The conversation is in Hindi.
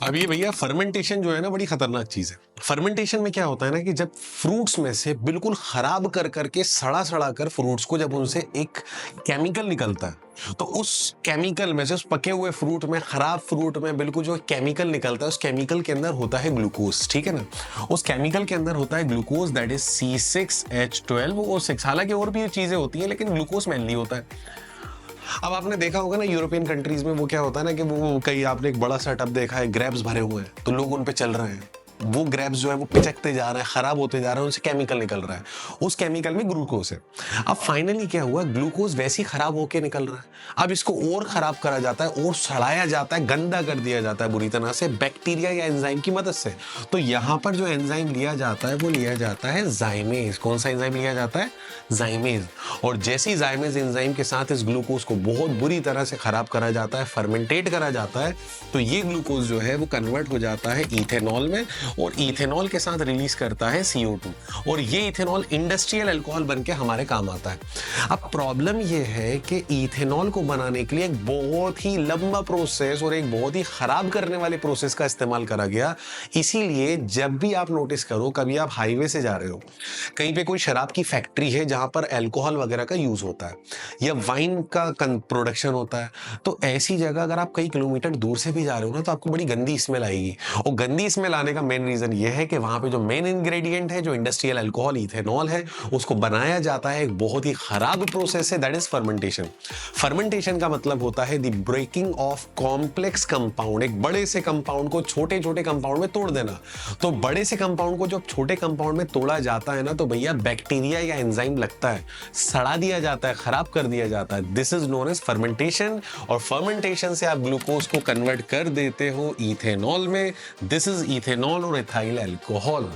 अब ये भैया फर्मेंटेशन जो है ना बड़ी खतरनाक चीज है। फर्मेंटेशन में क्या होता है ना कि जब फ्रूट्स में से बिल्कुल खराब कर करके सड़ा सड़ा कर फ्रूट्स को जब उनसे एक केमिकल निकलता है तो उस केमिकल में से उस पके हुए फ्रूट में खराब फ्रूट में बिल्कुल जो केमिकल निकलता है उस केमिकल के अंदर होता है ग्लूकोज। ठीक है ना, उस केमिकल के अंदर होता है ग्लूकोज, दैट इज C6H12O6। हालांकि और भी चीजें होती हैं लेकिन ग्लूकोज मेनली होता है। अब आपने देखा होगा ना यूरोपियन कंट्रीज में वो क्या होता है ना कि वो कहीं आपने एक बड़ा सा टब देखा है, ग्रेप्स भरे हुए हैं तो लोग उन पे चल रहे हैं, वो ग्रेप्स जो है वो पिचकते जा रहे हैं, खराब होते जा रहे हैं, उनसे केमिकल निकल रहा है, उस केमिकल में ग्लूकोज है। अब फाइनली क्या हुआ, ग्लूकोज वैसे ही खराब होके निकल रहा है। अब इसको और खराब करा जाता है और सड़ाया जाता है, गंदा कर दिया जाता है बुरी तरह से बैक्टीरिया या एंजाइम की मदद से। तो यहाँ पर जो एंजाइम लिया जाता है वो लिया जाता है जाइमेज। कौन सा एंजाइम लिया जाता है? जाइमेज। और जैसी जाइमेज एंजाइम के साथ इस ग्लूकोज को बहुत बुरी तरह से खराब करा जाता है, फर्मेंटेट करा जाता है, तो ये ग्लूकोज जो है वो कन्वर्ट हो जाता है इथेनॉल में और इथेनॉल के साथ रिलीज करता है CO2 और ये इथेनॉल इंडस्ट्रियल अल्कोहल बन के हमारे काम आता है। अब प्रॉब्लम ये है कि इथेनॉल को बनाने के लिए एक बहुत ही लंबा प्रोसेस और एक बहुत ही खराब करने वाले प्रोसेस का इस्तेमाल करा गया। इसीलिए जब भी आप नोटिस करो, कभी आप हाईवे से जा रहे हो, कहीं पे कोई शराब की फैक्ट्री है जहां पर अल्कोहल वगैरह का यूज होता है या वाइन का प्रोडक्शन होता है, तो ऐसी जगह अगर आप कई किलोमीटर दूर से भी जा रहे हो ना तो आपको बड़ी गंदी स्मेल आएगी। और गंदी स्मेल आने का मेन रीजन यह है कि वहां पे जो मेन इंग्रेडिएंट है, जो इंडस्ट्रियल अल्कोहल इथेनॉल है, उसको बनाया जाता है एक बहुत ही खराब प्रोसेस है, दैट इज फर्मेंटेशन। फर्मेंटेशन का मतलब होता है the breaking of complex compound. एक बड़े से कंपाउंड को छोटे छोटे कंपाउंड में तोड़ देना। तो बड़े से कंपाउंड को जब छोटे कंपाउंड में तोड़ा जाता है ना तो भैया बैक्टीरिया या एंजाइम लगता है, सड़ा दिया जाता है, खराब कर दिया जाता है। This is known as fermentation. और फर्मेंटेशन से आप ग्लूकोज को कन्वर्ट कर देते हो इथेनॉल में। दिस इज इथेनॉल और इथाइल अल्कोहल।